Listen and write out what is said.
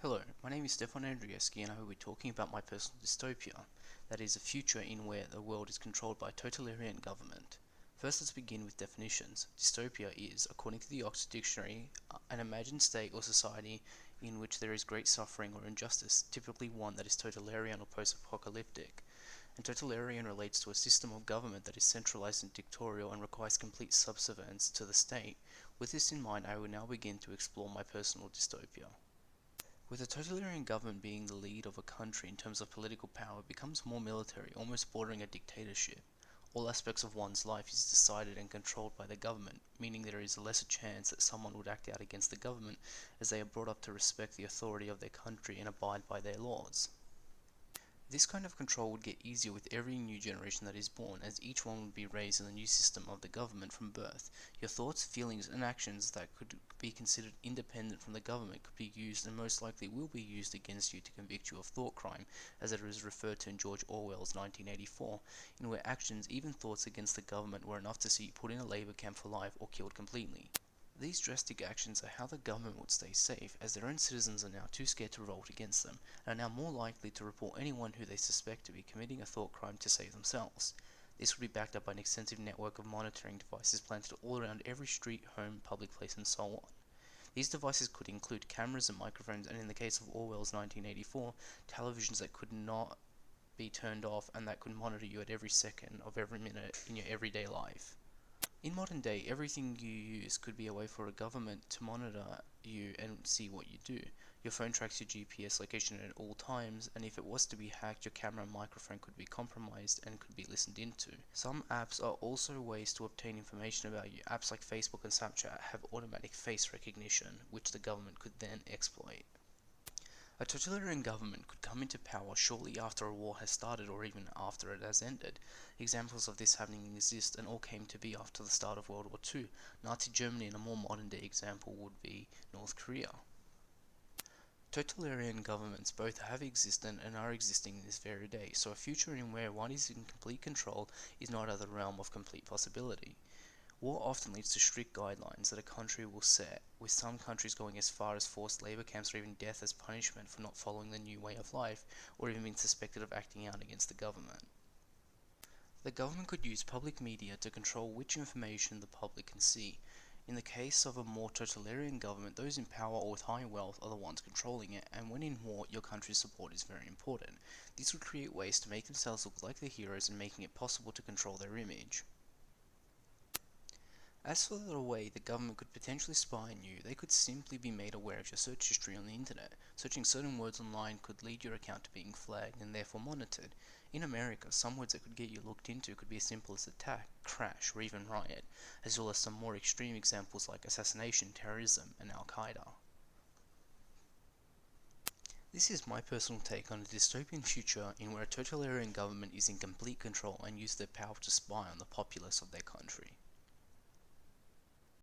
Hello, my name is Stefan Andrieski and I will be talking about my personal dystopia, that is a future in where the world is controlled by a totalitarian government. First, let's begin with definitions. Dystopia is, according to the Oxford Dictionary, an imagined state or society in which there is great suffering or injustice, typically one that is totalitarian or post-apocalyptic. And totalitarian relates to a system of government that is centralized and dictatorial and requires complete subservience to the state. With this in mind, I will now begin to explore my personal dystopia. With a totalitarian government being the lead of a country in terms of political power, it becomes more military, almost bordering a dictatorship. All aspects of one's life is decided and controlled by the government, meaning there is a lesser chance that someone would act out against the government, as they are brought up to respect the authority of their country and abide by their laws. This kind of control would get easier with every new generation that is born, as each one would be raised in the new system of the government from birth. Your thoughts, feelings, and actions that could be considered independent from the government could be used and most likely will be used against you to convict you of thought crime, as it is referred to in George Orwell's 1984, in where actions, even thoughts against the government, were enough to see you put in a labour camp for life or killed completely. These drastic actions are how the government would stay safe, as their own citizens are now too scared to revolt against them, and are now more likely to report anyone who they suspect to be committing a thought crime to save themselves. This would be backed up by an extensive network of monitoring devices planted all around every street, home, public place, and so on. These devices could include cameras and microphones, and in the case of Orwell's 1984, televisions that could not be turned off and that could monitor you at every second of every minute in your everyday life. In modern day, everything you use could be a way for a government to monitor you and see what you do. Your phone tracks your GPS location at all times, and if it was to be hacked, your camera and microphone could be compromised and could be listened into. Some apps are also ways to obtain information about you. Apps like Facebook and Snapchat have automatic face recognition, which the government could then exploit. A totalitarian government could come into power shortly after a war has started or even after it has ended. Examples of this happening exist and all came to be after the start of World War II. Nazi Germany, and a more modern day example would be North Korea. Totalitarian governments both have existed and are existing in this very day, so a future in where one is in complete control is not out of the realm of complete possibility. War often leads to strict guidelines that a country will set, with some countries going as far as forced labor camps or even death as punishment for not following the new way of life, or even being suspected of acting out against the government. The government could use public media to control which information the public can see. In the case of a more totalitarian government, those in power or with high wealth are the ones controlling it, and when in war, your country's support is very important. This would create ways to make themselves look like the heroes and making it possible to control their image. As for the way the government could potentially spy on you, they could simply be made aware of your search history on the internet. Searching certain words online could lead your account to being flagged and therefore monitored. In America, some words that could get you looked into could be as simple as attack, crash, or even riot, as well as some more extreme examples like assassination, terrorism, and Al-Qaeda. This is my personal take on a dystopian future in where a totalitarian government is in complete control and uses their power to spy on the populace of their country.